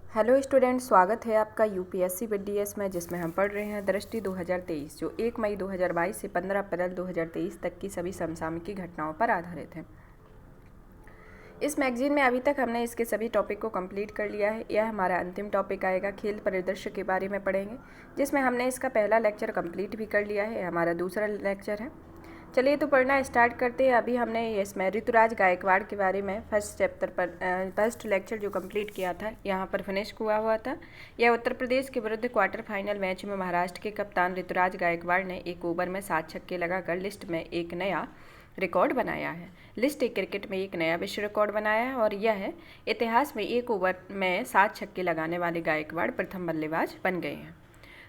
Hello student, स्वागत है आपका यूपीएससी विद डीएस में, जिसमें हम पढ़ रहे हैं दृष्टि 2023 जो 1 मई 2022 से 15 अप्रैल 2023 तक की सभी समसामयिक घटनाओं पर आधारित है। इस मैगजीन में अभी तक हमने इसके सभी टॉपिक को कंप्लीट कर लिया है। यह हमारा अंतिम टॉपिक आएगा, खेल परिदृश्य के बारे में पढ़ेंगे, जिसमें हमने इसका पहला लेक्चर कंप्लीट भी कर लिया है। हमारा दूसरा लेक्चर है। चलिए तो पढ़ना स्टार्ट करते हैं। अभी हमने इसमें ऋतुराज गायकवाड़ के बारे में फर्स्ट चैप्टर पर फर्स्ट लेक्चर जो कंप्लीट किया था, यहाँ पर फिनिश हुआ था। यह उत्तर प्रदेश के विरुद्ध क्वार्टर फाइनल मैच में महाराष्ट्र के कप्तान ऋतुराज गायकवाड़ ने एक ओवर में 7 छक्के लगाकर लिस्ट में एक नया रिकॉर्ड बनाया है। लिस्ट क्रिकेट में एक नया विश्व रिकॉर्ड बनाया है और यह है इतिहास में एक ओवर में 7 छक्के लगाने वाले गायकवाड़ प्रथम बल्लेबाज बन गए हैं।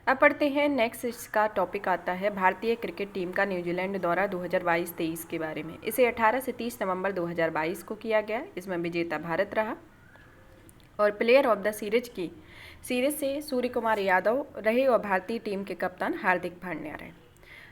अब पढ़ते हैं नेक्स्ट। इसका टॉपिक आता है भारतीय क्रिकेट टीम का न्यूजीलैंड दौरा 2022-23 के बारे में। इसे 18 से 30 नवंबर 2022 को किया गया। इसमें विजेता भारत रहा और प्लेयर ऑफ द सीरीज से सूर्य कुमार यादव रहे और भारतीय टीम के कप्तान हार्दिक पांड्या रहे।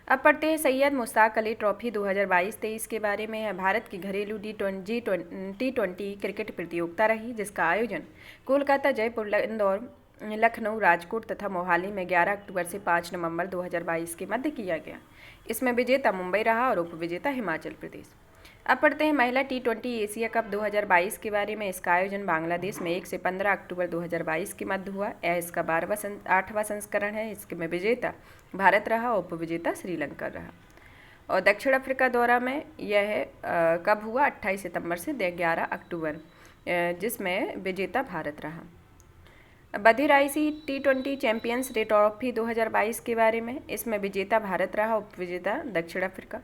अब पढ़ते हैं सैयद मुश्ताक अली ट्रॉफी 2022-23 के बारे में। है भारत की घरेलू T20 क्रिकेट प्रतियोगिता रही, जिसका आयोजन कोलकाता, जयपुर, इंदौर, लखनऊ, राजकोट तथा मोहाली में 11 अक्टूबर से 5 नवंबर 2022 के मध्य किया गया। इसमें विजेता मुंबई रहा और उपविजेता हिमाचल प्रदेश। अब पढ़ते हैं महिला T20 एशिया कप 2022 के बारे में। इसका आयोजन बांग्लादेश में 1 से 15 अक्टूबर 2022 के मध्य हुआ। यह इसका 8वां संस्करण है। इसमें विजेता भारत रहा और उपविजेता श्रीलंका रहा। और दक्षिण अफ्रीका दौरा में यह कब हुआ? 28 सितंबर से 11 अक्टूबर, जिसमें विजेता भारत रहा। बधिर आईसी T20 चैंपियंस ट्रॉफी 2022 के बारे में। इसमें विजेता भारत रहा, उपविजेता दक्षिण अफ्रीका।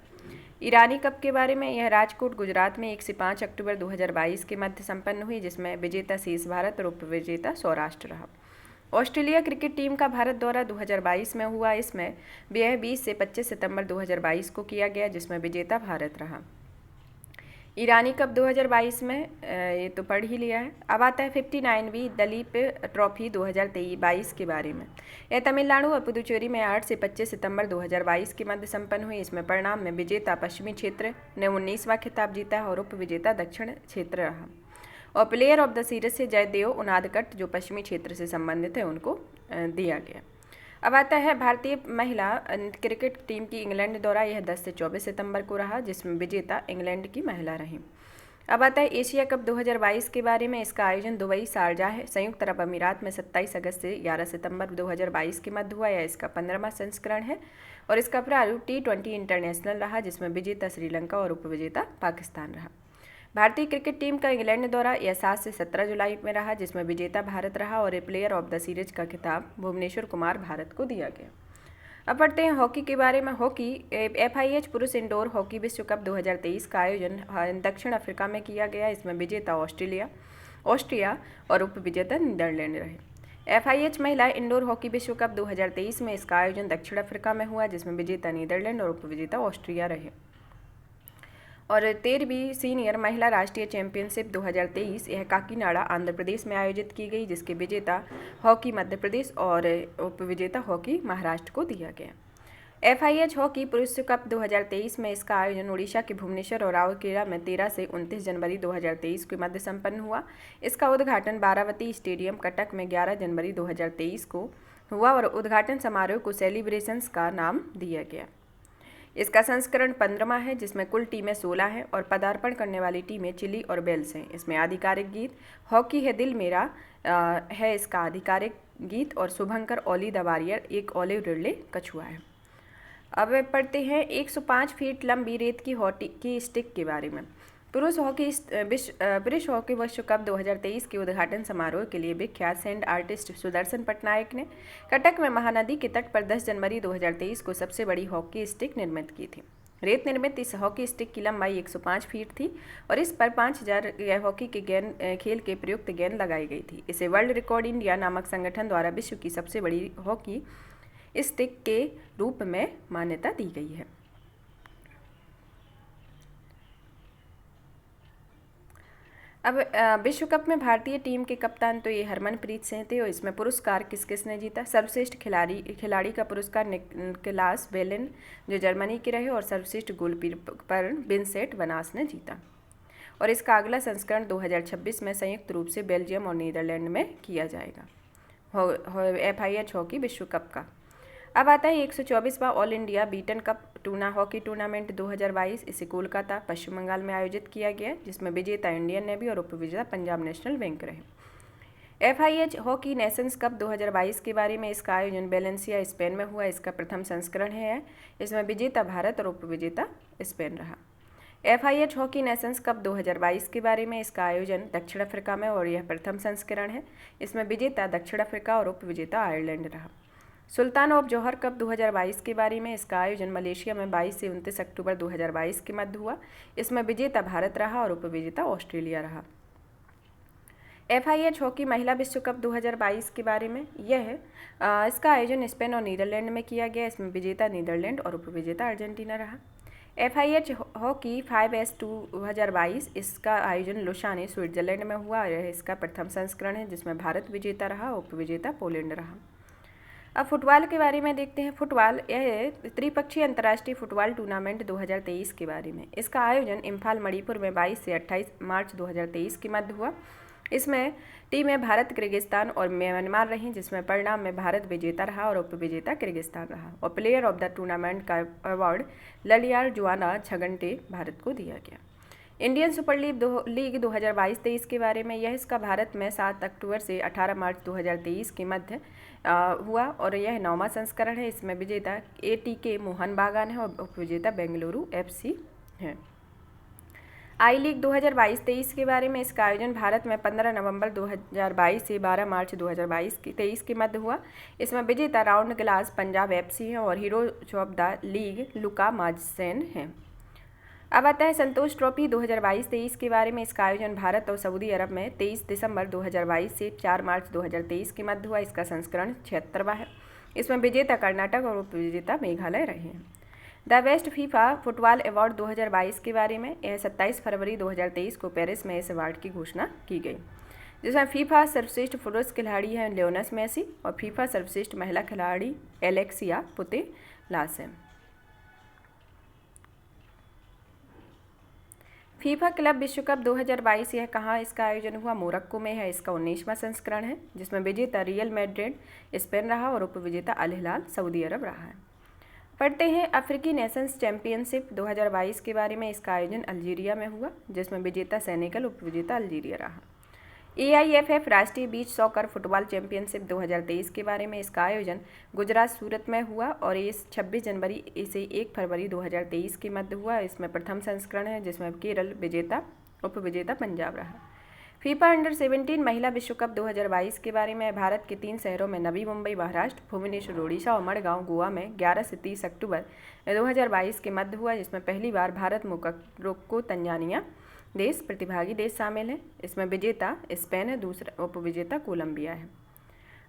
ईरानी कप के बारे में। यह राजकोट, गुजरात में 1 से 5 अक्टूबर 2022 के मध्य संपन्न हुई, जिसमें विजेता शेष भारत और उपविजेता सौराष्ट्र रहा। ऑस्ट्रेलिया क्रिकेट टीम का भारत दौरा 2022 में हुआ। इसमें यह 20 से 25 सितंबर 2022 को किया गया, जिसमें विजेता भारत रहा। ईरानी कप 2022 में ये तो पढ़ ही लिया है। अब आता है 59वीं दलीप ट्रॉफी 2022 के बारे में। यह तमिलनाडु और पुदुचेरी में 8 से 25 सितंबर 2022 के मध्य संपन्न हुई। इसमें परिणाम में विजेता पश्चिमी क्षेत्र ने 19वां खिताब जीता और उपविजेता दक्षिण क्षेत्र रहा। और प्लेयर ऑफ द सीरीज से जयदेव उनादकट, जो पश्चिमी क्षेत्र से संबंधित है, उनको दिया गया। अब आता है भारतीय महिला क्रिकेट टीम की इंग्लैंड दौरा। यह 10 से 24 सितंबर को रहा, जिसमें विजेता इंग्लैंड की महिला रही। अब आता है एशिया कप 2022 के बारे में। इसका आयोजन दुबई, शारजाह, संयुक्त अरब अमीरात में 27 अगस्त से 11 सितंबर 2022 के मध्य हुआ। यह इसका 15वां संस्करण है और इसका प्रारूप T20 इंटरनेशनल रहा, जिसमें विजेता श्रीलंका और उपविजेता पाकिस्तान रहा। भारतीय क्रिकेट टीम का इंग्लैंड दौरा यह 7 से 17 जुलाई में रहा, जिसमें विजेता भारत रहा और प्लेयर ऑफ द सीरीज का खिताब भुवनेश्वर कुमार भारत को दिया गया। अब पढ़ते हैं हॉकी के बारे में। हॉकी FIH पुरुष इंडोर हॉकी विश्व कप 2023 का आयोजन दक्षिण अफ्रीका में किया गया। इसमें विजेता ऑस्ट्रिया और उपविजेता नीदरलैंड रहे। FIH महिला इंडोर हॉकी विश्व कप 2023 में इसका आयोजन दक्षिण अफ्रीका में हुआ, जिसमें विजेता नीदरलैंड और उपविजेता ऑस्ट्रिया रहे। और 13वीं सीनियर महिला राष्ट्रीय चैंपियनशिप 2023 यह काकीनाडा, आंध्र प्रदेश में आयोजित की गई, जिसके विजेता हॉकी मध्य प्रदेश और उपविजेता हॉकी महाराष्ट्र को दिया गया। FIH हॉकी पुरुष कप 2023 में इसका आयोजन उड़ीसा के भुवनेश्वर और राउरकेला में 13 से 29 जनवरी 2023 के मध्य संपन्न हुआ। इसका उद्घाटन बारावती स्टेडियम कटक में 11 जनवरी 2023 को हुआ और उद्घाटन समारोह को सेलिब्रेशंस का नाम दिया गया। इसका संस्करण 15वां है, जिसमें कुल टीमें 16 हैं और पदार्पण करने वाली टीमें चिली और वेल्स हैं। इसमें आधिकारिक गीत हॉकी है दिल मेरा है इसका आधिकारिक गीत और शुभंकर ओली द वॉरियर एक ओलिव रिडले कछुआ है। अब पढ़ते हैं 105 फीट लंबी रेत की स्टिक के बारे में। पुरुष हॉकी विश्व कप 2023 के उद्घाटन समारोह के लिए विख्यात सैंड आर्टिस्ट सुदर्शन पटनायक ने कटक में महानदी के तट पर 10 जनवरी 2023 को सबसे बड़ी हॉकी स्टिक निर्मित की थी। रेत निर्मित इस हॉकी स्टिक की लंबाई 105 फीट थी और इस पर 5000 हॉकी के खेल के प्रयुक्त गेंद लगाई गई थी। इसे वर्ल्ड रिकॉर्ड इंडिया नामक संगठन द्वारा विश्व की सबसे बड़ी हॉकी स्टिक के रूप में मान्यता दी गई है। अब विश्व कप में भारतीय टीम के कप्तान तो ये हरमनप्रीत सिंह थे और इसमें पुरस्कार किसने जीता? सर्वश्रेष्ठ खिलाड़ी का पुरस्कार निकलास वेलेन, जो जर्मनी के रहे, और सर्वश्रेष्ठ गोलकीपर विंसेंट वनास ने जीता। और इसका अगला संस्करण 2026 में संयुक्त रूप से बेल्जियम और नीदरलैंड में किया जाएगा। FIH हॉकी विश्व कप का अब आता है 124वां all India Beighton cup hockey tournament 2022। इसे कोलकाता पश्चिम बंगाल में आयोजित किया गया, जिसमें विजेता इंडियन नेवी और उपविजेता पंजाब नेशनल बैंक रहे। FIH हॉकी नेशंस कप 2022 के बारे में इसका आयोजन वेलेंसिया स्पेन में हुआ। इसका प्रथम संस्करण है। इसमें विजेता भारत और उपविजेता स्पेन रहा। FIH हॉकी नेशंस कप 2022 के बारे में इसका आयोजन दक्षिण अफ्रीका में और यह प्रथम संस्करण है। इसमें विजेता दक्षिण अफ्रीका और उपविजेता आयरलैंड रहा। सुल्तान ऑफ जौहर कप 2022 के बारे में इसका आयोजन मलेशिया में 22 से 29 अक्टूबर 2022 के मध्य हुआ। इसमें विजेता भारत रहा और उपविजेता ऑस्ट्रेलिया रहा। FIH हॉकी महिला विश्व कप 2022 के बारे में इसका आयोजन स्पेन और नीदरलैंड में किया गया। इसमें विजेता नीदरलैंड और उपविजेता अर्जेंटीना रहा। FIH हॉकी 5S 2022 इसका आयोजन लुसाने स्विट्जरलैंड में हुआ। यह इसका प्रथम संस्करण है, जिसमें भारत विजेता रहा, उपविजेता पोलैंड रहा। अब फुटबॉल के बारे में देखते हैं। फुटबॉल यह त्रिपक्षीय अंतर्राष्ट्रीय फुटबॉल टूर्नामेंट 2023 के बारे में इसका आयोजन इम्फाल मणिपुर में 22 से 28 मार्च 2023 के मध्य हुआ। इसमें टीमें भारत, किर्गिस्तान और म्यांमार रहीं, जिसमें परिणाम में भारत विजेता रहा और उपविजेता किर्गिस्तान रहा। और प्लेयर ऑफ द टूर्नामेंट का अवार्ड ललियार जुआना छगंटे भारत को दिया गया। इंडियन सुपर लीग 2022-23 के बारे में इसका भारत में 7 अक्टूबर से 18 मार्च 2023 के मध्य हुआ और यह 9वां संस्करण है। इसमें विजेता ATK मोहन बागान है और उपविजेता बेंगलुरु FC है। आई लीग 2022-23 के बारे में इसका आयोजन भारत में 15 नवंबर 2022 से 12 मार्च 2023 के मध्य हुआ। इसमें विजेता राउंड ग्लास पंजाब FC है और heroes of the league Luca Majcen है। अब आता है संतोष ट्रॉफी 2022-23 के बारे में इसका आयोजन भारत और सऊदी अरब में 23 दिसंबर 2022 से 4 मार्च 2023 के मध्य हुआ। इसका संस्करण 76वां है। इसमें विजेता कर्नाटक और उपविजेता मेघालय रहे हैं। The best FIFA football award 2022 के बारे में 27 फरवरी 2023 को पेरिस में इस अवार्ड की घोषणा की गई, जिसमें फीफा सर्वश्रेष्ठ पुरुष खिलाड़ी हैं लियोनेल मेसी और फीफा सर्वश्रेष्ठ महिला खिलाड़ी एलेक्सिया पुतेलास हैं। फीफा क्लब विश्व कप 2022 यह कहाँ इसका आयोजन हुआ? मोरक्को में है। इसका 19वां संस्करण है, जिसमें विजेता रियल मैड्रिड स्पेन रहा और उपविजेता अल हिलाल सऊदी अरब रहा है। पढ़ते हैं अफ्रीकी नेशंस चैंपियनशिप 2022 के बारे में इसका आयोजन अल्जीरिया में हुआ, जिसमें विजेता सेनेगल उपविजेता अल्जीरिया रहा। AIFF राष्ट्रीय बीच सॉकर फुटबॉल चैंपियनशिप 2023 के बारे में इसका आयोजन गुजरात सूरत में हुआ और ये 26 जनवरी से 1 फरवरी 2023 के मध्य हुआ। इसमें प्रथम संस्करण है, जिसमें केरल विजेता उपविजेता पंजाब रहा। फीफा अंडर-17 महिला विश्व कप 2022 के बारे में भारत के 3 शहरों में नवी मुंबई महाराष्ट्र, भुवनेश्वर ओडिशा और मडगांव गोवा में 11 से 30 अक्टूबर 2022 के मध्य हुआ, जिसमें पहली बार भारत, मोरक्को, तंजानिया देश प्रतिभागी देश शामिल हैं। इसमें विजेता स्पेन है, दूसरा उपविजेता कोलंबिया है।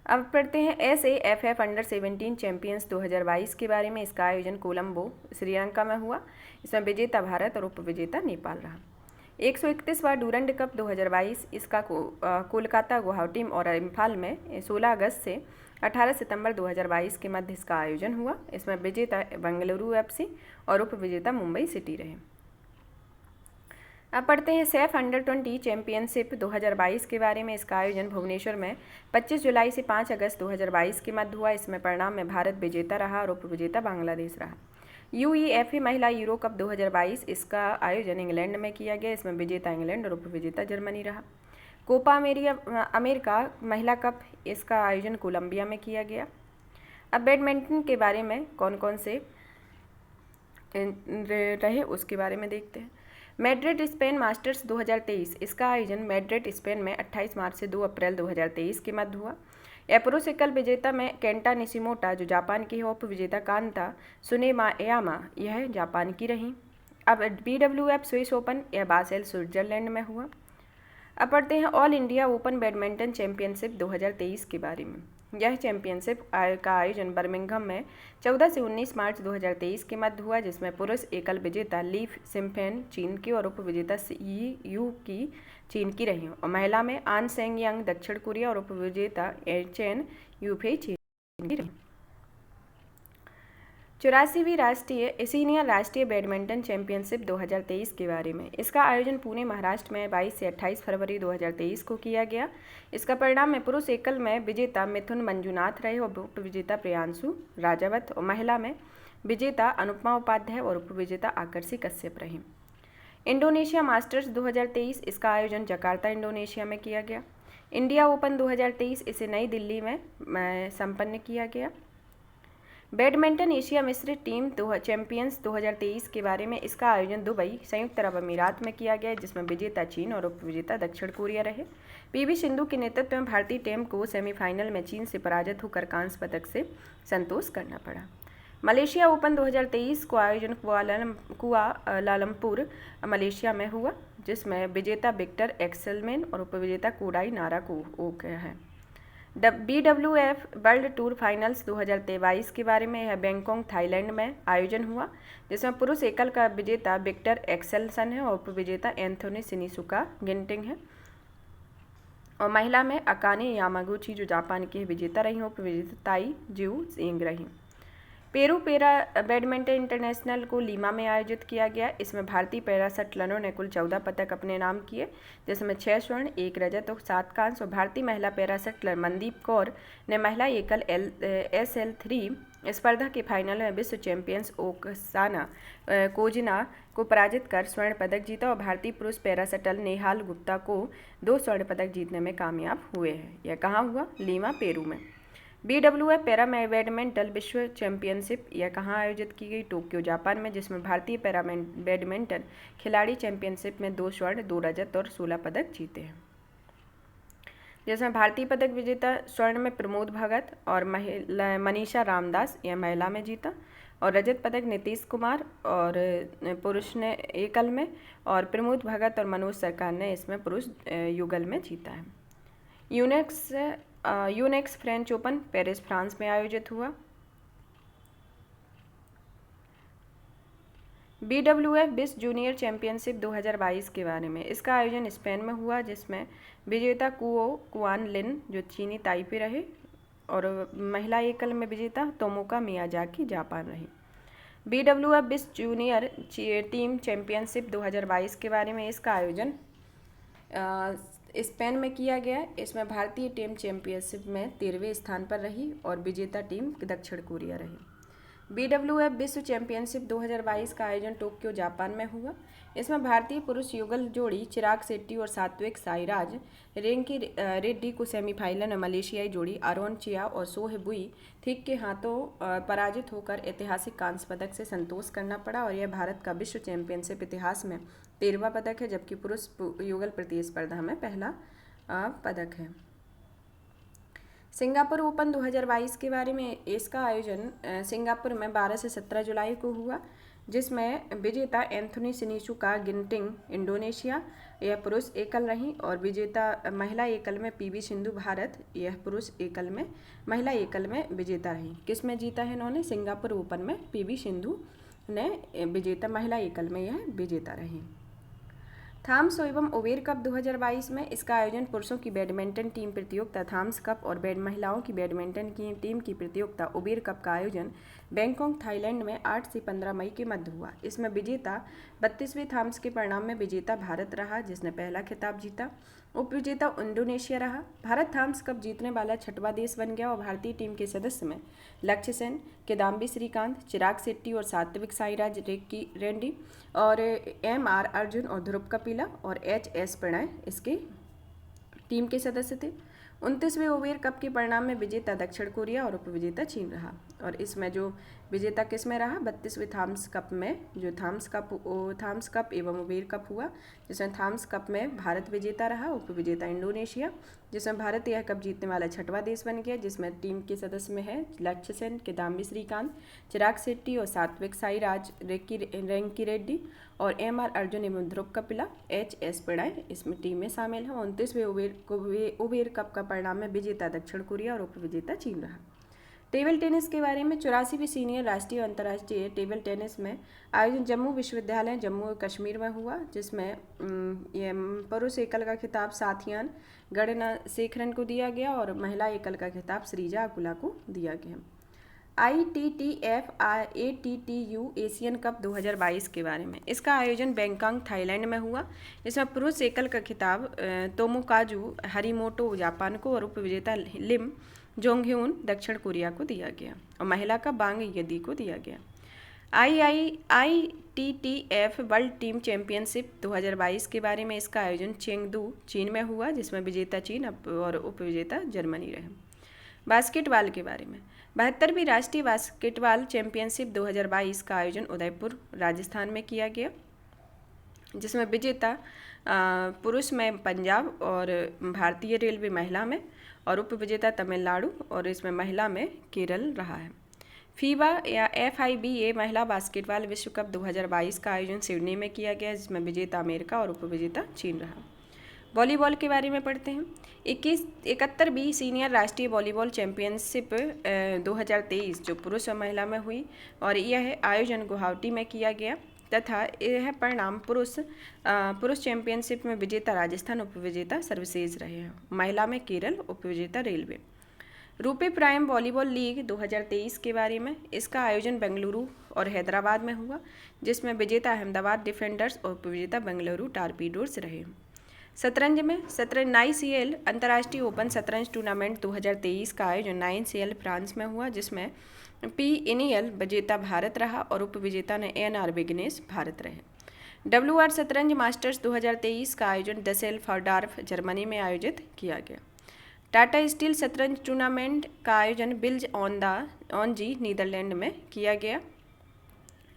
अब पढ़ते हैं SAFF अंडर-17 चैंपियंस 2022 के बारे में इसका आयोजन कोलंबो श्रीलंका में हुआ। इसमें विजेता भारत और उपविजेता नेपाल रहा। 131वां डूरंड कप 2022 इसका कोलकाता, गुवाहाटी और इम्फाल में 16 अगस्त से 18 सितंबर 2022 के मध्य इसका आयोजन हुआ। इसमें विजेता बेंगलुरु FC और उपविजेता मुंबई सिटी रहे। अब पढ़ते हैं सैफ अंडर-20 चैंपियनशिप 2022 के बारे में इसका आयोजन भुवनेश्वर में 25 जुलाई से 5 अगस्त 2022 के मध्य हुआ। इसमें परिणाम में भारत विजेता रहा और उपविजेता बांग्लादेश रहा। UEFA महिला यूरो कप 2022 इसका आयोजन इंग्लैंड में किया गया। इसमें विजेता इंग्लैंड और उपविजेता जर्मनी रहा। कोपा अमेरिका महिला कप इसका आयोजन कोलंबिया में किया गया। अब बैडमिंटन के बारे में कौन कौन से रहे उसके बारे में देखते हैं। मैड्रिड स्पेन मास्टर्स 2023 इसका आयोजन मैड्रिड स्पेन में 28 मार्च से 2 अप्रैल 2023 के मध्य हुआ। यह पुरुष एकल विजेता में केंटा निशिमोटा जो जापान की है, उपविजेता कांता सुनेयामा यह जापान की रही। अब BWF स्विस ओपन यह बासेल स्विट्जरलैंड में हुआ। अब पढ़ते हैं all India open badminton championship 2023 के बारे में। यह चैंपियनशिप का आयोजन बर्मिंघम में 14 से 19 मार्च 2023 के मध्य हुआ, जिसमें पुरुष एकल विजेता ली सिम्फेन चीन की और उपविजेता यू की चीन की रही और महिला में आन सेंग यांग दक्षिण कोरिया और उपविजेता चेन यूफे चीन की रही। 84वीं राष्ट्रीय सीनियर राष्ट्रीय बैडमिंटन चैंपियनशिप 2023 के बारे में। इसका आयोजन पुणे महाराष्ट्र में 22 से 28 फरवरी 2023 को किया गया। इसका परिणाम में पुरुष एकल में विजेता मिथुन मंजुनाथ रहे और उप विजेता प्रियांशु राजावत, और महिला में विजेता अनुपमा उपाध्याय और उप विजेता आकर्षि कश्यप रही। इंडोनेशिया मास्टर्स 2023, इसका आयोजन जकार्ता इंडोनेशिया में किया गया। इंडिया ओपन 2023, इसे नई दिल्ली में संपन्न किया गया। बैडमिंटन एशिया मिश्रित टीम चैंपियंस 2023 के बारे में। इसका आयोजन दुबई, संयुक्त अरब अमीरात में किया गया, जिसमें विजेता चीन और उप विजेता दक्षिण कोरिया रहे। पीवी सिंधु के नेतृत्व में भारतीय टीम को सेमीफाइनल में चीन से पराजित होकर कांस्य पदक से संतोष करना पड़ा। मलेशिया ओपन 2023 को आयोजन कुआलालंपुर मलेशिया में हुआ, जिसमें विजेता विक्टर एक्सेलमैन और उप विजेता कोडाई नाराको है। BWF वर्ल्ड टूर फाइनल्स 2023 के बारे में। यह बैंकॉक थाईलैंड में आयोजन हुआ, जिसमें पुरुष एकल का विजेता विक्टर एक्सेलसन है और उप विजेता एंथोनी सिनिसुका गिंटिंग है, और महिला में अकाने यामागुची जो जापान की विजेता रही, उप विजेता ताई जिऊ जिंग रही। पेरू पैरा बैडमिंटन इंटरनेशनल को लीमा में आयोजित किया गया। इसमें भारतीय पैरा शटलरों ने कुल 14 पदक अपने नाम किए, जिसमें 6 स्वर्ण, 1 रजत और 7 कांस्य। और भारतीय महिला पैरा शटलर मनदीप कौर ने महिला एकल SL3 स्पर्धा के फाइनल में विश्व चैंपियंस ओक्साना कोजिना को पराजित कर स्वर्ण पदक जीता, और भारतीय पुरुष पैरा शटल नेहाल गुप्ता को 2 स्वर्ण पदक जीतने में कामयाब हुए हैं। यह कहाँ हुआ? लीमा, पेरू में। BWF पैरा बैडमिंटन विश्व चैंपियनशिप यह कहाँ आयोजित की गई? टोक्यो, जापान में, जिसमें भारतीय पैरा बैडमिंटन खिलाड़ी चैंपियनशिप में 2 स्वर्ण, 2 रजत और 16 पदक जीते हैं, जिसमें भारतीय पदक विजेता स्वर्ण में प्रमोद भगत और मनीषा रामदास यह महिला में जीता, और रजत पदक नीतीश कुमार और पुरुष ने एकल में, और प्रमोद भगत और मनोज सरकार ने इसमें पुरुष युगल में जीता है। Unix French open Paris, France में आयोजित हुआ। BWF विश्व जूनियर चैंपियनशिप 2022 के बारे में। इसका आयोजन स्पेन में हुआ, जिसमें विजेता कुआन लिन जो चीनी ताइपे रहे, और महिला एकल में विजेता तोमोका मियाजाकी जापान रही। BWF विश्व जूनियर टीम चैंपियनशिप 2022 के बारे में। इसका आयोजन स्पेन में किया गया। इसमें भारतीय टीम चैंपियनशिप में 13वें स्थान पर रही, और विजेता टीम दक्षिण कोरिया रही। BWF विश्व चैंपियनशिप 2022 का आयोजन टोक्यो, जापान में हुआ। इसमें भारतीय पुरुष युगल जोड़ी चिराग शेट्टी और सात्विक साईराज रेंकी रेड्डी को सेमीफाइनल में मलेशियाई जोड़ी आरोन चिया और सोह बुई थिक के हाथों पराजित होकर ऐतिहासिक कांस्य पदक से संतोष करना पड़ा, और यह भारत का विश्व चैंपियनशिप इतिहास में 13वां पदक है, जबकि पुरुष युगल प्रतिस्पर्धा में पहला पदक है। सिंगापुर ओपन 2022 के बारे में। इसका आयोजन सिंगापुर में 12 से 17 जुलाई को हुआ, जिसमें विजेता एंथोनी सिनिसुका गिंटिंग इंडोनेशिया यह पुरुष एकल रही, और विजेता महिला एकल में पीवी सिंधु भारत यह पुरुष एकल में महिला एकल में विजेता रही। किस में जीता है इन्होंने? सिंगापुर ओपन में पीवी सिंधु ने विजेता महिला एकल में यह विजेता रही। थॉम्स एवं ओवेर कप 2022 में। इसका आयोजन पुरुषों की बैडमिंटन टीम प्रतियोगिता थॉम्स कप और महिलाओं की बैडमिंटन की टीम की प्रतियोगिता ओवेर कप का आयोजन बैंकॉक, थाईलैंड में 8 से 15 मई के मध्य हुआ। इसमें विजेता 32वें थॉम्स के परिणाम में विजेता भारत रहा, जिसने पहला खिताब जीता। उप विजेता इंडोनेशिया रहा। भारत थॉम्स कप जीतने वाला 6वां देश बन गया, और भारतीय टीम के सदस्य में लक्ष्य सेन, किदाम्बी श्रीकांत, चिराग शेट्टी और सात्विक साईराज रेड्डी और MR अर्जुन और ध्रुव कपिला और HS प्रणय इसके टीम के सदस्य थे। 29वें ओवेर कप के परिणाम में विजेता दक्षिण कोरिया और उप विजेता चीन रहा, और इसमें जो विजेता किस में रहा? 32वें थॉम्स कप में, जो थॉम्स कप एवं ओवेर कप हुआ, जिसमें थॉम्स कप में भारत विजेता रहा, उप विजेता इंडोनेशिया, जिसमें भारत यह कप जीतने वाला 6वां देश बन गया, जिसमें टीम के सदस्य में है लक्ष्य सेन, किदाम्बी श्रीकांत, चिराग शेट्टी और सात्विक साईराज रेंकी रेड्डी और MR अर्जुन एवं ध्रुव कपिला HS प्रणय इसमें टीम में शामिल है। 29वें ओवेर कप का परिणाम में विजेता दक्षिण कोरिया और उप विजेता चीन रहा। टेबल टेनिस के बारे में। 84वीं सीनियर राष्ट्रीय और अंतर्राष्ट्रीय टेबल टेनिस में आयोजन जम्मू विश्वविद्यालय जम्मू और कश्मीर में हुआ, जिसमें ये पुरुष एकल का खिताब साथियान गणना शेखरन को दिया गया, और महिला एकल का खिताब श्रीजा अकुला को दिया गया। ITTF ATTU एशियन कप 2022 के बारे में। इसका आयोजन बैंकॉक थाईलैंड में हुआ। इसमें पुरुष एकल का खिताब तोमोकाजू हरिमोटो जापान को और उपविजेता लिम जोंगह्यून दक्षिण कोरिया को दिया गया और महिला का बांग यदी को दिया गया। ITTF वर्ल्ड टीम चैंपियनशिप 2022 के बारे में। इसका आयोजन चेंगदू चीन में हुआ, जिसमें विजेता चीन और उपविजेता जर्मनी रहे। बास्केटबॉल के बारे में। 72वीं राष्ट्रीय बास्केटबॉल चैंपियनशिप 2022 का आयोजन उदयपुर राजस्थान में किया गया, जिसमें विजेता पुरुष में पंजाब और भारतीय रेलवे महिला में और उपविजेता तमिलनाडु और इसमें महिला में केरल रहा है। फीबा या FIBA महिला बास्केटबॉल विश्व कप 2022 का आयोजन सिडनी में किया गया, जिसमें विजेता अमेरिका और उपविजेता चीन रहा। वॉलीबॉल के बारे में पढ़ते हैं। 71वीं सीनियर राष्ट्रीय वॉलीबॉल चैंपियनशिप 2023 जो पुरुष और महिला में हुई और यह आयोजन गुवाहाटी में किया गया तथा यह परिणाम पुरुष चैंपियनशिप में विजेता राजस्थान, उपविजेता सर्विसेज रहे हैं। महिला में केरल, उपविजेता रेलवे। रूपे प्राइम वॉलीबॉल लीग 2023 के बारे में। इसका आयोजन बेंगलुरु और हैदराबाद में हुआ, जिसमें विजेता अहमदाबाद डिफेंडर्स और उपविजेता बेंगलुरु टारपीडोर्स रहे। शतरंज में शतरंज नाइसीएल अंतर्राष्ट्रीय ओपन शतरंज टूर्नामेंट 2023 का आयोजन नाइसीएल फ्रांस में हुआ, जिसमें पी इनियल विजेता भारत रहा और उपविजेता ने ANR विग्नेश भारत रहे। WR शतरंज मास्टर्स 2023 का आयोजन डसेल्डॉर्फ जर्मनी में आयोजित किया गया। टाटा स्टील शतरंज टूर्नामेंट का आयोजन बिल्ज ऑन जी नीदरलैंड में किया गया,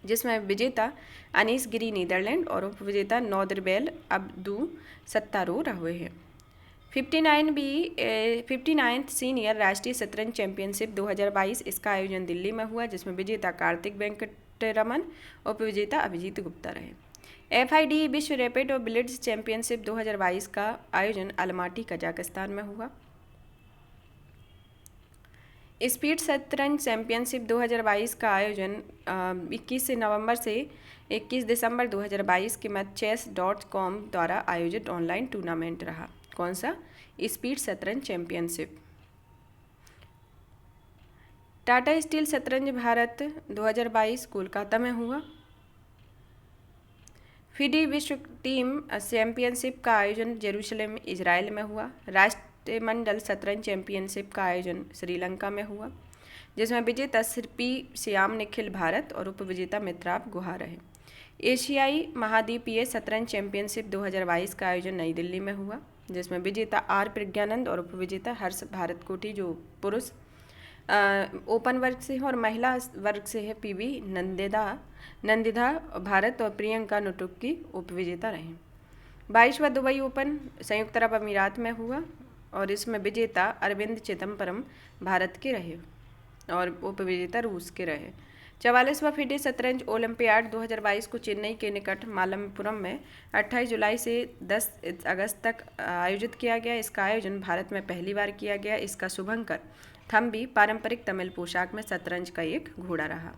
जिसमें विजेता अनीस गिरी नीदरलैंड और उपविजेता नॉर्दरबेल अब्दू सत्तारो रहे हैं। 59th सीनियर राष्ट्रीय शतरंज चैंपियनशिप 2022 इसका आयोजन दिल्ली में हुआ, जिसमें विजेता कार्तिक वेंकटरमन और उपविजेता अभिजीत गुप्ता रहे। FIDE विश्व रैपिड और बिलियर्ड्स चैंपियनशिप 2022 का आयोजन अलमाटी कजाकिस्तान में हुआ। स्पीड शतरंज चैंपियनशिप 2022 का आयोजन 21 नवंबर से 21 दिसंबर 2022 के मध्य chess.com द्वारा आयोजित ऑनलाइन टूर्नामेंट रहा। कौन सा? स्पीड शतरंज चैंपियनशिप। टाटा स्टील शतरंज भारत 2022 कोलकाता में हुआ। FIDE विश्व टीम चैंपियनशिप का आयोजन जेरूसलम इजराइल में हुआ। राष्ट्रमंडल शतरंज चैंपियनशिप का आयोजन श्रीलंका में हुआ, जिसमें विजेता पी श्याम निखिल भारत और उपविजेता मित्राव गुहा रहे। एशियाई महाद्वीपीय शतरंज चैंपियनशिप 2022 का आयोजन नई दिल्ली में हुआ, जिसमें विजेता आर प्रज्ञानंद और उपविजेता हर्ष भारत कोटी जो पुरुष ओपन वर्ग से है और महिला वर्ग से है PV नंदिधा भारत और प्रियंका नुटुक्की उपविजेता रहे। 22वां दुबई ओपन संयुक्त अरब अमीरात में हुआ और इसमें विजेता अरविंद चिदम्बरम भारत के रहे और उपविजेता रूस के रहे। 44वां FIDE शतरंज ओलंपियाड 2022 को चेन्नई के निकट मालमपुरम में 28 जुलाई से 10 अगस्त तक आयोजित किया गया। इसका आयोजन भारत में पहली बार किया गया। इसका शुभंकर थम्बी पारंपरिक तमिल पोशाक में शतरंज का एक घोड़ा रहा,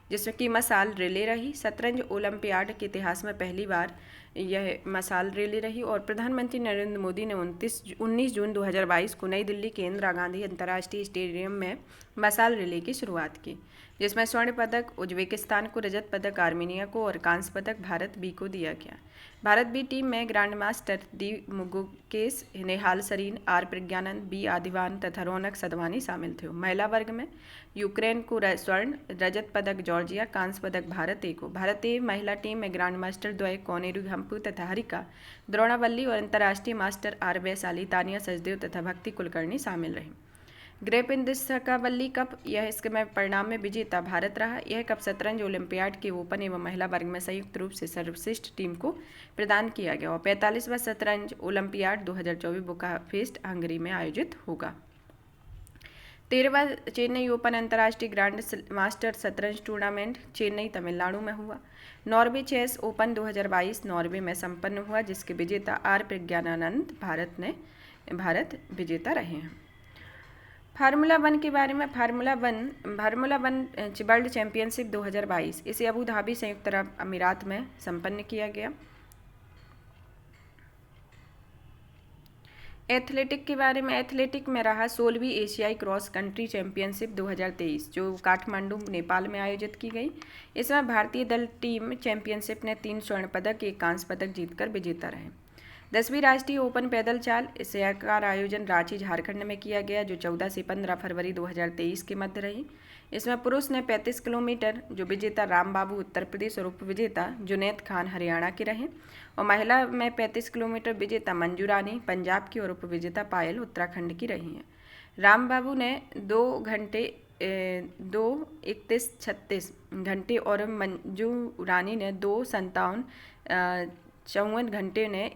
जिसमें कि मसाल रिले रही। शतरंज ओलंपियाड के इतिहास में पहली बार यह मसाल रिले रही और प्रधानमंत्री नरेंद्र मोदी ने 19 जून 2022 को नई दिल्ली के इंदिरा गांधी अंतर्राष्ट्रीय स्टेडियम में मसाल रिले की शुरुआत की, जिसमें स्वर्ण पदक उज्बेकिस्तान को, रजत पदक आर्मीनिया को और कांस्य पदक भारत बी को दिया गया। भारत बी टीम में grand master D Gukesh, Nihal Sarin, R Praggnanandhaa, B Adhiban तथा रौनक सदवानी शामिल थे। महिला वर्ग में यूक्रेन को स्वर्ण, रजत पदक जॉर्जिया, कांस्य पदक भारत ए को। भारतीय महिला टीम में ग्रैंड मास्टर द्वय कौनेरू हम्पू तथा हरिका द्रोणावल्ली और अंतर्राष्ट्रीय मास्टर आर वैशाली, तानिया सचदेव तथा भक्ति कुलकर्णी शामिल रहे। ग्रेप इंदिस्कावल्ली कप यह इसके परिणाम में विजेता भारत रहा। यह कप शतरंज ओलंपियाड के ओपन एवं महिला वर्ग में संयुक्त रूप से सर्वश्रेष्ठ टीम को प्रदान किया गया और 45वां शतरंज ओलंपियाड 2024 बुकारेस्ट हंगरी में आयोजित होगा। 13वां चेन्नई ओपन अंतर्राष्ट्रीय ग्रैंड मास्टर शतरंज टूर्नामेंट चेन्नई तमिलनाडु में हुआ। नॉर्वे चेस ओपन 2022 नॉर्वे में संपन्न हुआ, जिसके विजेता आर प्रज्ञानानंद भारत विजेता रहे हैं। फार्मूला 1 के बारे में। फार्मूला वन वर्ल्ड चैंपियनशिप 2022 इसे अबू धाबी संयुक्त अरब अमीरात में संपन्न किया गया। एथलेटिक के बारे में, एथलेटिक में रहा 16वीं एशियाई क्रॉस कंट्री चैंपियनशिप 2023 जो काठमांडू नेपाल में आयोजित की गई। इसमें भारतीय दल टीम चैंपियनशिप ने 3 स्वर्ण पदक, 1 कांस्य पदक जीतकर विजेता रहे। 10वीं राष्ट्रीय ओपन पैदल चाल, इस का आयोजन रांची झारखंड में किया गया जो 14 से 15 फरवरी 2023 के मध्य रही। इसमें पुरुष ने 35 किलोमीटर जो विजेता राम बाबू उत्तर प्रदेश और उप विजेता जुनैद खान हरियाणा के रहे, और महिला में 35 किलोमीटर विजेता मंजू रानी पंजाब की और उप विजेता पायल उत्तराखंड की रही हैं। राम बाबू ने 2:31:36 घंटे और मंजू रानी ने 2:57:54 घंटे ने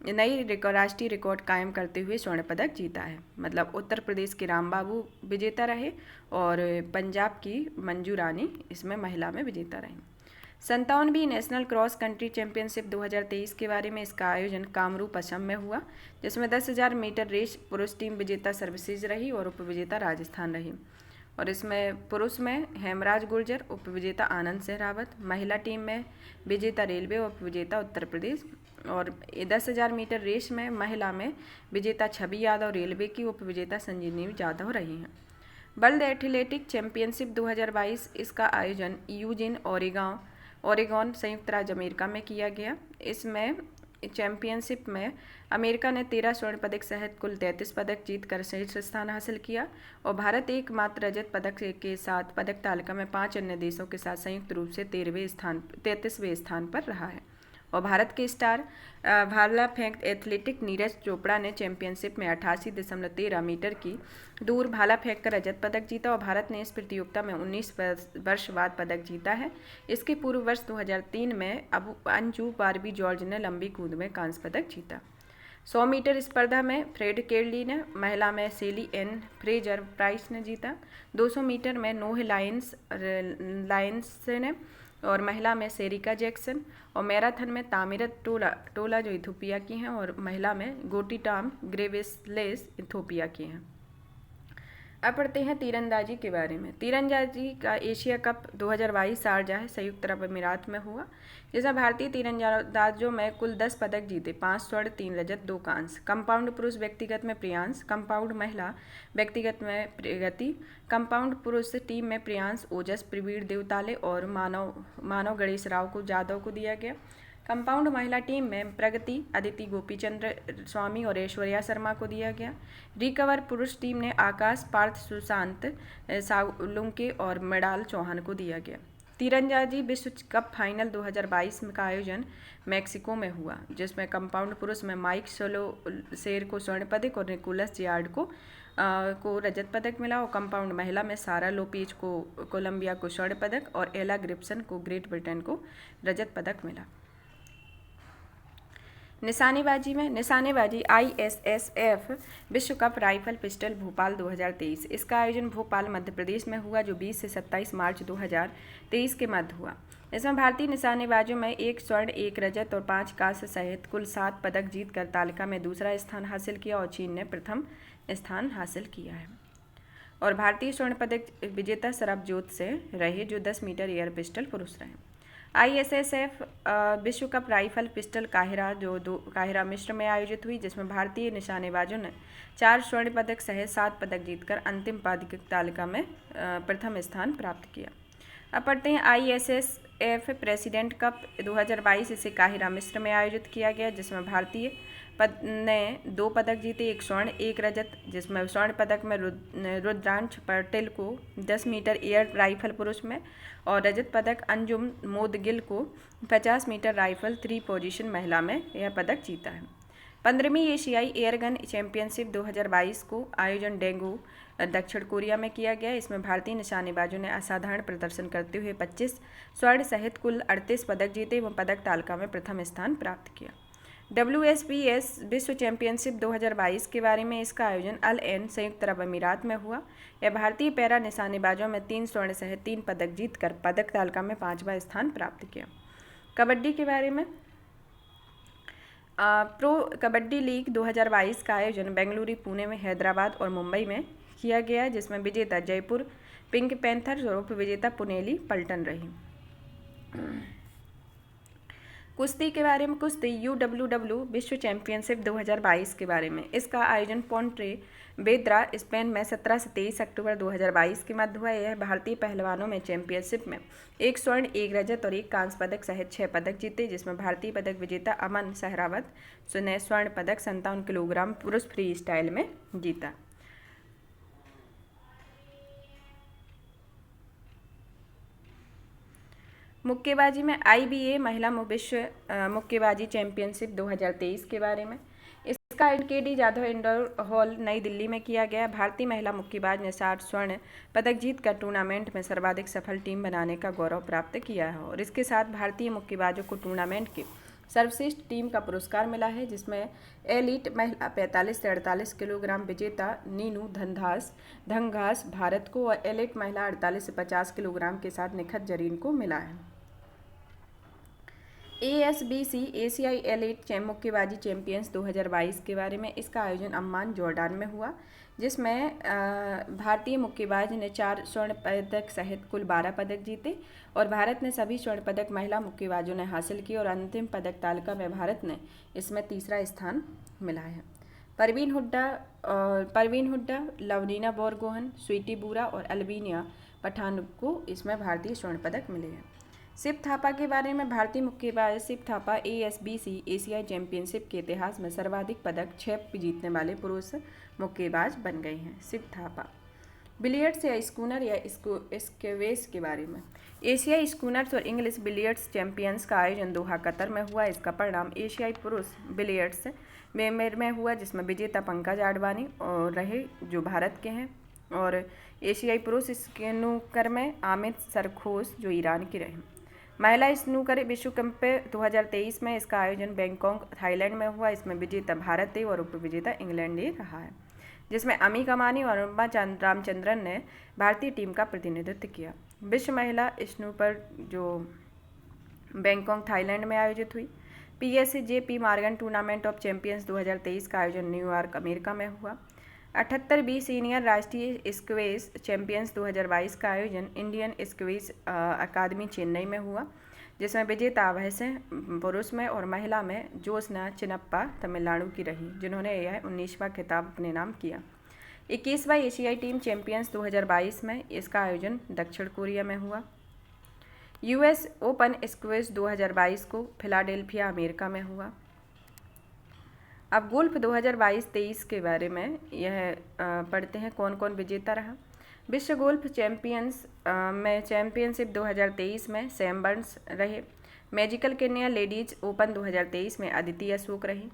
नई राष्ट्रीय रिकॉर्ड कायम करते हुए स्वर्ण पदक जीता है। मतलब उत्तर प्रदेश के राम बाबू विजेता रहे और पंजाब की मंजू रानी इसमें महिला में विजेता रही। 57वीं नेशनल क्रॉस कंट्री चैंपियनशिप 2023 के बारे में, इसका आयोजन कामरूप असम में हुआ जिसमें 10,000 मीटर रेस पुरुष टीम विजेता सर्विसेज रही और उप विजेता राजस्थान रही। और इसमें पुरुष में हेमराज गुर्जर, उप विजेता आनंद सहरावत, महिला टीम में विजेता रेलवे और उप विजेता उत्तर प्रदेश। और 10,000 मीटर रेस में महिला में विजेता छवि यादव रेलवे की, उप विजेता संजीवनी यादव रही हैं। वर्ल्ड एथलेटिक चैंपियनशिप 2022, इसका आयोजन यूजिन ओरेगॉन संयुक्त राज्य अमेरिका में किया गया। इसमें चैंपियनशिप में अमेरिका ने 13 स्वर्ण पदक सहित कुल 33 पदक जीतकर शीर्ष स्थान हासिल किया और भारत एकमात्र रजत पदक के साथ पदक तालिका में 5 अन्य देशों के साथ संयुक्त रूप से 33वें स्थान पर रहा है। और भारत के स्टार भाला फेंक एथलीट नीरज चोपड़ा ने चैंपियनशिप में 88.13 मीटर की दूर भाला फेंक कर रजत पदक जीता और भारत ने इस प्रतियोगिता में 19 वर्ष बाद पदक जीता है। इसके पूर्व वर्ष 2003 में अंजू बारबी जॉर्ज ने लंबी कूद में कांस्य पदक जीता। 100 मीटर स्पर्धा में फ्रेड केरली ने, महिला में सेली एन फ्रेजर प्राइस ने जीता। 200 मीटर में नोह लायंस ने और महिला में सेरिका जैक्सन, और मैराथन में तामिरत टोला जो इथोपिया की हैं और महिला में गोटीटाम ग्रेवेसलेस इथोपिया की हैं। अब पढ़ते हैं तीरंदाजी के बारे में। तीरंदाजी का एशिया कप 2022 शारजाह संयुक्त अरब अमीरात में हुआ जिसमें भारतीय तीरंदाजों में कुल 10 पदक जीते, 5 स्वर्ण 3 रजत 2 कांस्य। कंपाउंड पुरुष व्यक्तिगत में प्रियांश, कंपाउंड महिला व्यक्तिगत में प्रगति, कंपाउंड पुरुष टीम में प्रियांश, ओजस प्रवीण देवताले और मानव गणेश राव को जादव को दिया गया। कंपाउंड महिला टीम में प्रगति अदिति गोपीचंद्र स्वामी और ऐश्वर्या शर्मा को दिया गया। रिकवर पुरुष टीम ने आकाश पार्थ सुशांत सालुंके और मृणाल चौहान को दिया गया। तीरंदाजी विश्व कप फाइनल 2022 का आयोजन मैक्सिको में हुआ जिसमें कंपाउंड पुरुष में माइक सोलोसेर को स्वर्ण पदक और निकोलस जियार्ड को रजत पदक मिला और कंपाउंड महिला में सारा लोपेज को कोलंबिया को स्वर्ण पदक और एला ग्रिप्सन को ग्रेट ब्रिटेन को रजत पदक मिला। निशानेबाजी में, निशानेबाजी ISSF विश्व कप राइफल पिस्टल भोपाल 2023, इसका आयोजन भोपाल मध्य प्रदेश में हुआ जो 20 से 27 मार्च 2023 के मध्य हुआ। इसमें भारतीय निशानेबाजों में 1 स्वर्ण 1 रजत और 5 कांस्य सहित कुल 7 पदक जीतकर तालिका में दूसरा स्थान हासिल किया और चीन ने प्रथम स्थान हासिल किया है। और भारतीय स्वर्ण पदक विजेता सरबजोत से रहे जो 10 मीटर एयर पिस्टल पुरुष रहे। ISSF विश्व कप राइफल पिस्टल काहिरा मिस्र में आयोजित हुई जिसमें भारतीय निशानेबाजों ने 4 स्वर्ण पदक सहित 7 पदक जीतकर अंतिम पदक तालिका में प्रथम स्थान प्राप्त किया। अब पढ़ते हैं ISSF प्रेसिडेंट कप 2022, इसे काहिरा मिस्र में आयोजित किया गया जिसमें भारतीय ने 2 पदक जीते, 1 स्वर्ण 1 रजत, जिसमें स्वर्ण पदक में रुद्रांश पटेल को 10 मीटर एयर राइफल पुरुष में और रजत पदक अंजुम मोदगिल को 50 मीटर राइफल 3 पोजीशन महिला में यह पदक जीता है। 15वीं एशियाई एयरगन चैंपियनशिप 2022 को आयोजन डेंगू दक्षिण कोरिया में किया गया। इसमें भारतीय निशानेबाजों ने असाधारण प्रदर्शन करते हुए 25 स्वर्ण सहित कुल 38 पदक जीते एवं पदक तालिका में प्रथम स्थान प्राप्त किया। WSBS विश्व चैंपियनशिप 2022 के बारे में, इसका आयोजन अल एन संयुक्त अरब अमीरात में हुआ। यह भारतीय पैरा निशानेबाजों में 3 स्वर्ण सहित 3 पदक जीतकर पदक तालिका में 5वां स्थान प्राप्त किया। कबड्डी के बारे में, प्रो कबड्डी लीग 2022 का आयोजन बेंगलुरु, पुणे में, हैदराबाद और मुंबई में किया गया जिसमें विजेता जयपुर पिंक पैंथर्स और उप विजेता पुनेली पल्टन रही। कुश्ती के बारे में, कुश्ती UWW विश्व चैंपियनशिप 2022 के बारे में। इसका आयोजन पोंट्रे वेद्रा स्पेन में 17 से 23 अक्टूबर 2022 के मध्य हुआ। यह भारतीय पहलवानों में चैंपियनशिप में 1 स्वर्ण, 1 रजत और 1 कांस्य पदक सहित 6 पदक जीते, जिसमें भारतीय पदक विजेता अमन सहरावत ने स्वर्ण पदक 57 किलोग्राम पुरुष फ्री स्टाइल में जीता। मुक्केबाजी में IBA महिला विश्व मुक्केबाजी चैंपियनशिप 2023 के बारे में। इसका आयोजन KD जाधव इंडोर हॉल नई दिल्ली में किया गया। भारतीय महिला मुक्केबाज ने 60 स्वर्ण पदक जीतकर टूर्नामेंट में सर्वाधिक सफल टीम बनाने का गौरव प्राप्त किया है और इसके साथ भारतीय मुक्केबाजों को टूर्नामेंट की सर्वश्रेष्ठ टीम का पुरस्कार मिला है, जिसमें एलीट महिला 45 से 48 किलोग्राम विजेता नीनू धनघास भारत को और एलीट महिला 48 से 50 किलोग्राम के साथ निखत जरीन को मिला है। ASBC एशियाई एलीट मुक्केबाजी चैंपियंस 2022 के बारे में। इसका आयोजन अम्मान जॉर्डान में हुआ, जिसमें भारतीय मुक्केबाज ने 4 स्वर्ण पदक सहित कुल 12 पदक जीते और भारत ने सभी स्वर्ण पदक महिला मुक्केबाजों ने हासिल किए और अंतिम पदक तालिका में भारत ने इसमें तीसरा स्थान मिला है। परवीन हुड्डा, लवलीना बोरगोहन, स्वीटी बुरा और अल्बीनिया पठान को इसमें भारतीय स्वर्ण पदक मिले हैं। शिव थापा के बारे में। भारतीय मुक्केबाज शिव थापा ASBC एशियाई चैंपियनशिप के इतिहास में सर्वाधिक पदक 6 जीतने वाले पुरुष मुक्केबाज बन गए हैं। शिव थापा। बिलियर्ड्स या स्कूनर या स्क्वैश के बारे में। एशियाई स्कूनर्स और इंग्लिश बिलियर्ड्स चैंपियंस का आयोजन दोहा कतर में हुआ। इसका परिणाम एशियाई पुरुष बिलियर्ड्स में हुआ, जिसमें विजेता पंकज आडवाणी और रहे जो भारत के हैं, और एशियाई पुरुष स्नूकर में आमिर सरखोश जो ईरान के रहे। महिला स्नूकर विश्व कप 2023 में इसका आयोजन बैंकॉक थाईलैंड में हुआ। इसमें विजेता भारत है और उपविजेता इंग्लैंड ही रहा है, जिसमें अमी कमानी और अनुपमा रामचंद्रन ने भारतीय टीम का प्रतिनिधित्व किया। विश्व महिला स्नूकर जो बैंकॉक थाईलैंड में आयोजित हुई। PSJP Morgan tournament of champions 2023 का आयोजन न्यूयॉर्क अमेरिका में हुआ। 78वीं सीनियर राष्ट्रीय स्क्वैश चैंपियंस 2022 का आयोजन इंडियन स्क्वैश अकादमी चेन्नई में हुआ, जिसमें विजेता अभय सिंह पुरुष में और महिला में जोशना चिनप्पा तमिलनाडु की रही, जिन्होंने यह 19वां खिताब अपने नाम किया। 21वां एशियाई टीम चैंपियंस 2022 में इसका आयोजन दक्षिण कोरिया में हुआ। US ओपन स्क्वैश 2022 को फिलाडेल्फिया अमेरिका में हुआ। अब गोल्फ 2022-23 के बारे में यह पढ़ते हैं कौन कौन विजेता रहा। विश्व गोल्फ चैंपियनशिप 2023 में सैम बर्न्स रहे। मैजिकल केन्या लेडीज ओपन 2023 में अदिति अशोक रही।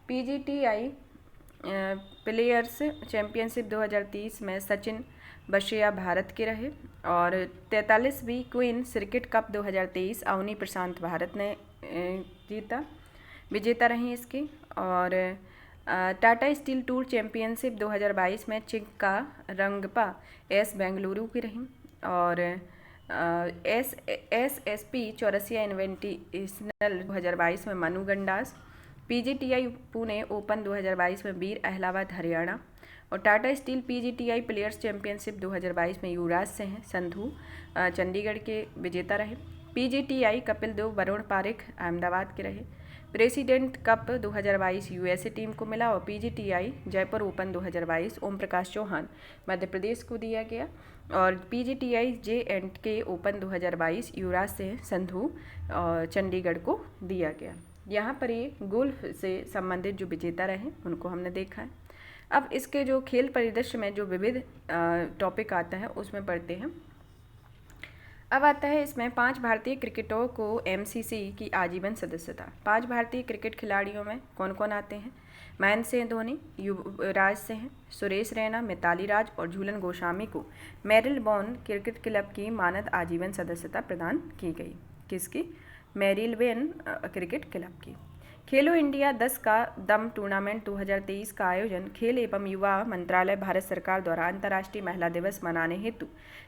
PGTI प्लेयर्स चैंपियनशिप 2023 में सचिन बशिया भारत के रहे और 43वीं क्वीन क्रिकेट कप 2023 अवनी प्रशांत भारत ने जीता, विजेता रही इसकी। और टाटा स्टील टूर चैंपियनशिप 2022 में चिक्का रंगपा बेंगलुरु की रही और SSP चौरसिया इन्वेंटिशनल 2022 में मनु गंडास। PGTI पुणे ओपन 2022 में वीर अहलावत हरियाणा और Tata steel PGTI players championship 2022 में युवराज सिंह संधू चंडीगढ़ के विजेता रहे। PGTI कपिल देव वरुण पारिक अहमदाबाद के रहे। प्रेसिडेंट कप 2022 USA टीम को मिला और PGTI जयपुर ओपन 2022 ओम प्रकाश चौहान मध्य प्रदेश को दिया गया और PGTI J&K open 2022 Yuvraj Singh Sandhu Chandigarh को दिया गया। यहाँ पर ये गोल्फ से संबंधित जो विजेता रहे उनको हमने देखा है। अब इसके जो खेल परिदृश्य में जो विविध टॉपिक आता है उसमें पढ़ते हैं। अब आता है इसमें 5 भारतीय क्रिकेटरों को MCC की आजीवन सदस्यता। 5 भारतीय क्रिकेट खिलाड़ियों में कौन कौन आते हैं? महेंद्र सिंह धोनी, युवराज सिंह, सुरेश रैना, मिताली राज और झूलन गोस्वामी को मेरिलबोर्न क्रिकेट क्लब की मानद आजीवन सदस्यता प्रदान की गई। किसकी? मेरिलबोर्न क्रिकेट क्लब की। खेलो इंडिया 10 का दम टूर्नामेंट 2023 का आयोजन खेल एवं युवा मंत्रालय भारत सरकार द्वारा अंतर्राष्ट्रीय महिला दिवस मनाने हेतु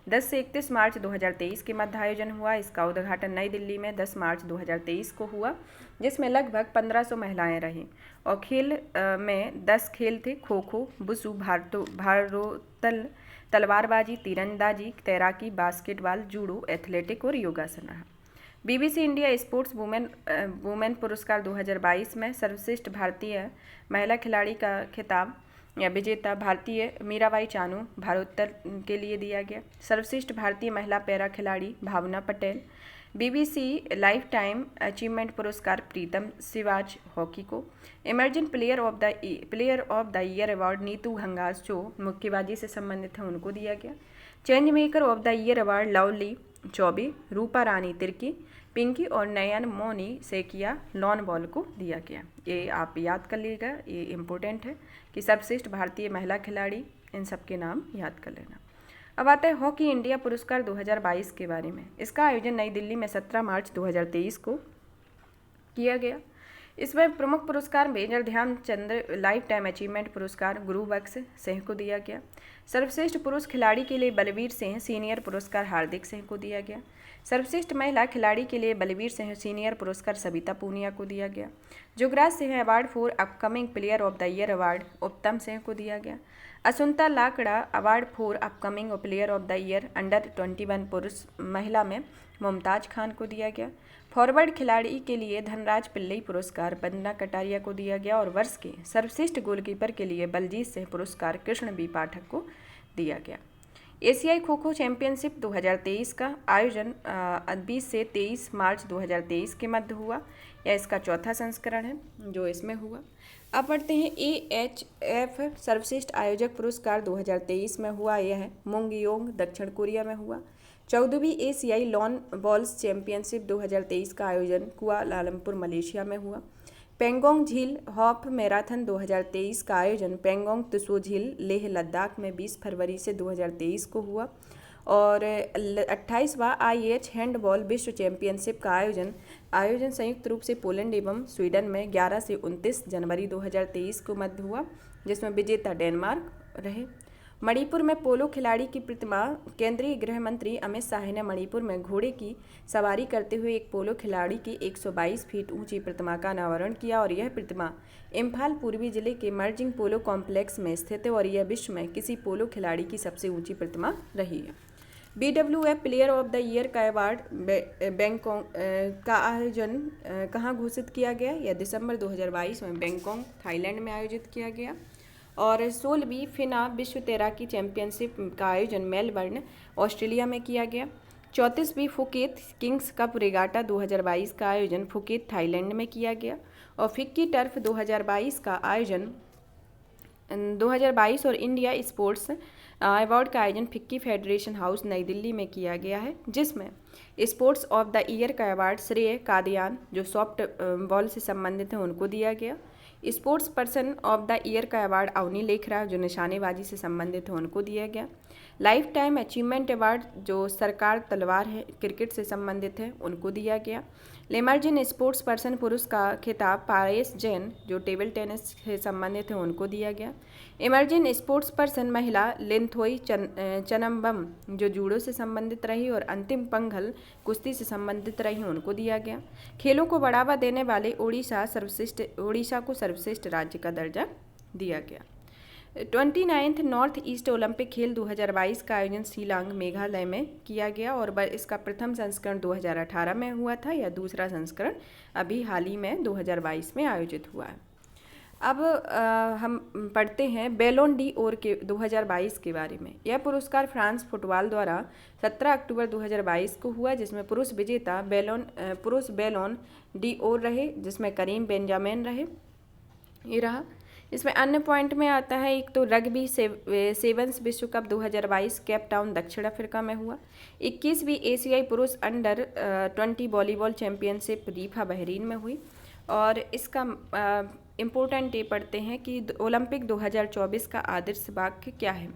10 से 31 मार्च 2023 के मध्य आयोजन हुआ। इसका उद्घाटन नई दिल्ली में 10 मार्च 2023 को हुआ, जिसमें लगभग 1500 महिलाएं रहीं और खेल में 10 खेल थे: खो खो, वुशु, भारोत्तोलन, तलवारबाजी, तीरंदाजी, तैराकी, बास्केटबॉल, जूडो, एथलेटिक और योगासन रहा। BBC इंडिया स्पोर्ट्स वुमेन पुरस्कार 2022 में सर्वश्रेष्ठ भारतीय महिला खिलाड़ी का खिताब या विजेता भारतीय मीराबाई चानू भारोत्तर के लिए दिया गया। सर्वश्रेष्ठ भारतीय महिला पैरा खिलाड़ी Bhavna Patel. BBC life time achievement पुरस्कार प्रीतम सिवाज हॉकी को। Emerging player of the year award Nitu Ghanghas जो मुक्केबाजी से संबंधित है उनको दिया गया। Change maker of the year award Lovely Choubey, Rupa Rani Tirkey, Pinki और नयन मोनी सेकिया लॉन बॉल को दिया गया। ये आप याद कर लीजिएगा, ये इम्पोर्टेंट है कि सर्वश्रेष्ठ भारतीय महिला खिलाड़ी, इन सब के नाम याद कर लेना। अब आता है हॉकी इंडिया पुरस्कार 2022 के बारे में। इसका आयोजन नई दिल्ली में 17 मार्च 2023 को किया गया। इसमें प्रमुख पुरस्कार Major Dhyan Chand life time achievement पुरस्कार गुरुबख्श सिंह को दिया गया। सर्वश्रेष्ठ पुरुष खिलाड़ी के लिए बलवीर सिंह सीनियर पुरस्कार हार्दिक सिंह को दिया गया। सर्वश्रेष्ठ महिला खिलाड़ी के लिए बलवीर सिंह सीनियर पुरस्कार सविता पूनिया को दिया गया। Jugraj Singh award for upcoming player of the year award Uttam Singh को दिया गया। Asunta Lakra award for upcoming player of the year under 21 पुरुष महिला में मुमताज खान को दिया गया। फॉरवर्ड खिलाड़ी के लिए धनराज पिल्लई पुरस्कार वंदना कटारिया को दिया गया और वर्ष के सर्वश्रेष्ठ गोलकीपर के लिए बलजीत सिंह पुरस्कार कृष्ण बी पाठक को दिया गया। एशियाई खो खो चैंपियनशिप 2023 का आयोजन 20 से 23 मार्च 2023 के मध्य हुआ। यह इसका चौथा संस्करण है जो इसमें हुआ। अब पढ़ते हैं AHF सर्वश्रेष्ठ आयोजक पुरस्कार 2023 में हुआ। यह मुंगयोंग दक्षिण कोरिया में हुआ। 14वीं एशियाई लॉन बॉल्स चैंपियनशिप 2023 का आयोजन कुआलालंपुर मलेशिया में हुआ। पेंगोंग झील हॉफ मैराथन 2023 का आयोजन पेंगोंग त्सो झील लेह लद्दाख में 20 फरवरी से 2023 को हुआ। और 28वां IH हैंडबॉल विश्व चैंपियनशिप का आयोजन संयुक्त रूप से पोलैंड एवं स्वीडन में 11 से 29 जनवरी 2023 को मध्य हुआ, जिसमें विजेता डेनमार्क रहे। मणिपुर में पोलो खिलाड़ी की प्रतिमा। केंद्रीय गृह मंत्री अमित शाह ने मणिपुर में घोड़े की सवारी करते हुए एक पोलो खिलाड़ी की 122 फीट ऊंची प्रतिमा का अनावरण किया और यह प्रतिमा इम्फाल पूर्वी जिले के मर्जिंग पोलो कॉम्प्लेक्स में स्थित है और यह विश्व में किसी पोलो खिलाड़ी की सबसे ऊंची प्रतिमा रही है। BWF player of the year का अवार्ड बैंकॉक का आयोजन कहाँ घोषित किया गया? यह दिसंबर 2022 में बैंकॉक थाईलैंड में आयोजित किया गया। और 16वीं फिना विश्व तैराकी चैंपियनशिप का आयोजन मेलबर्न ऑस्ट्रेलिया में किया गया। 34वीं फुकेत किंग्स कप रेगाटा 2022 का आयोजन फुकेत थाईलैंड में किया गया। और फिक्की टर्फ 2022 का आयोजन 2022 और इंडिया स्पोर्ट्स अवार्ड का आयोजन फिक्की फेडरेशन हाउस नई दिल्ली में किया गया है, जिसमें स्पोर्ट्स ऑफ द ईयर का अवार्ड श्रेय कादियान जो सॉफ्ट बॉल से संबंधित हैं उनको दिया गया। Sports person of the year का अवार्ड अवनी लेखरा जो निशानेबाजी से संबंधित है उनको दिया गया। लाइफ टाइम अचीवमेंट अवार्ड जो सरकार तलवार है क्रिकेट से संबंधित है उनको दिया गया। लेमर्जिन स्पोर्ट्स पर्सन पुरुष का खिताब पारेस जैन जो टेबल टेनिस से संबंधित है उनको दिया गया। इमर्जिन स्पोर्ट्स पर्सन महिला लिंथोई चनम्बम जो जूडो से संबंधित रही और अंतिम पंघल कुश्ती से संबंधित रही उनको दिया गया। खेलों को बढ़ावा देने वाले ओडिशा को सर्वश्रेष्ठ राज्य का दर्जा दिया गया। 29th नॉर्थ ईस्ट ओलंपिक खेल 2022 का आयोजन शिलांग मेघालय में किया गया और इसका प्रथम संस्करण 2018 में हुआ था। या दूसरा संस्करण अभी हाल ही में 2022 में आयोजित हुआ है। अब हम पढ़ते हैं बैलोन डी ओर के 2022 के बारे में। यह पुरस्कार फ्रांस फुटबॉल द्वारा 17 अक्टूबर 2022 को हुआ, जिसमें पुरुष विजेता पुरुष बैलोन डी ओर रहे, जिसमें करीम बेंजामिन रहे। ये रहा। इसमें अन्य पॉइंट में आता है एक तो रग्बी सेवन्स विश्व कप 2022 केप टाउन दक्षिण अफ्रीका में हुआ। 21वीं एशियाई पुरुष अंडर 20 वॉलीबॉल चैंपियनशिप रीफा बहरीन में हुई। और इसका इम्पोर्टेंट ये पढ़ते हैं कि ओलंपिक 2024 का आदर्श वाक्य क्या है।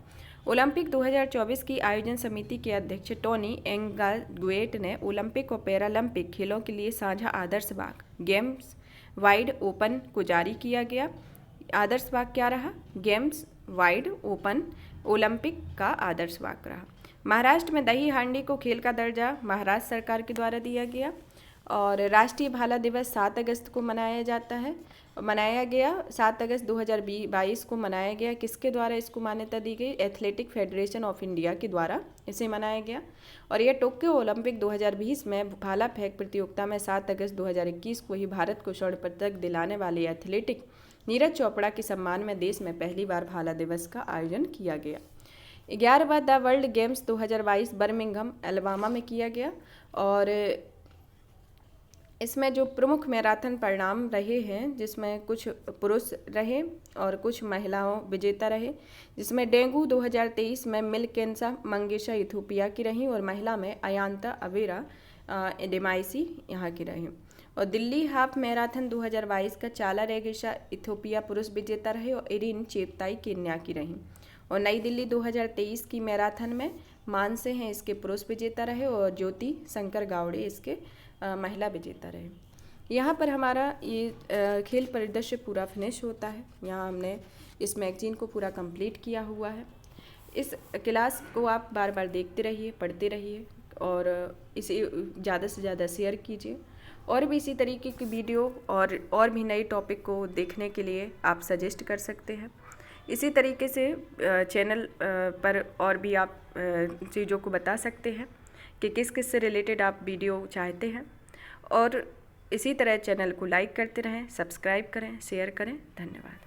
ओलंपिक 2024 की आयोजन समिति के अध्यक्ष टोनी एंगागुएट ने ओलंपिक और पैरालंपिक खेलों के लिए साझा आदर्श वाक्य गेम्स वाइड ओपन को जारी किया गया। आदर्श वाक्य क्या रहा? गेम्स वाइड ओपन ओलंपिक का आदर्श वाक्य रहा। महाराष्ट्र में दही हांडी को खेल का दर्जा महाराष्ट्र सरकार के द्वारा दिया गया। और राष्ट्रीय भाला दिवस 7 अगस्त को मनाया गया 7 अगस्त 2022 को मनाया गया। किसके द्वारा इसको मान्यता दी गई? एथलेटिक फेडरेशन ऑफ इंडिया के द्वारा इसे मनाया गया। और यह टोक्यो ओलंपिक 2020 में भाला फेंक प्रतियोगिता में 7 अगस्त 2021 को ही भारत को स्वर्ण पदक दिलाने वाले एथलेटिक नीरज चोपड़ा के सम्मान में देश में पहली बार भाला दिवस का आयोजन किया गया। 11वां the world games 2022 Birmingham Alabama में किया गया। और इसमें जो प्रमुख मैराथन परिणाम रहे हैं, जिसमें कुछ पुरुष रहे और कुछ महिलाओं विजेता रहे, जिसमें डेंगू 2023 में मिल्केंसा मंगेशा इथोपिया की रहीं और महिला में अयांता अवेरा डेमाइसी यहाँ की रहीं। और दिल्ली हाफ मैराथन 2022 का चाला रेगेशा इथोपिया पुरुष विजेता रहे और इरिन चेपताई केन्या की रहीं। और नई दिल्ली 2023 की मैराथन में मानसे हैं इसके पुरुष विजेता रहे और ज्योति शंकर गावड़े इसके महिला विजेता रहे। यहाँ पर हमारा ये खेल परिदृश्य पूरा फिनिश होता है। यहाँ हमने इस मैगजीन को पूरा कंप्लीट किया हुआ है। इस क्लास को आप बार बार देखते रहिए, पढ़ते रहिए और इसे ज़्यादा से ज़्यादा शेयर कीजिए। और भी इसी तरीके की वीडियो और भी नए टॉपिक को देखने के लिए आप सजेस्ट कर सकते हैं। इसी तरीके से चैनल पर और भी आप चीज़ों को बता सकते हैं कि किस किस से रिलेटेड आप वीडियो चाहते हैं। और इसी तरह चैनल को लाइक करते रहें, सब्सक्राइब करें, शेयर करें। धन्यवाद।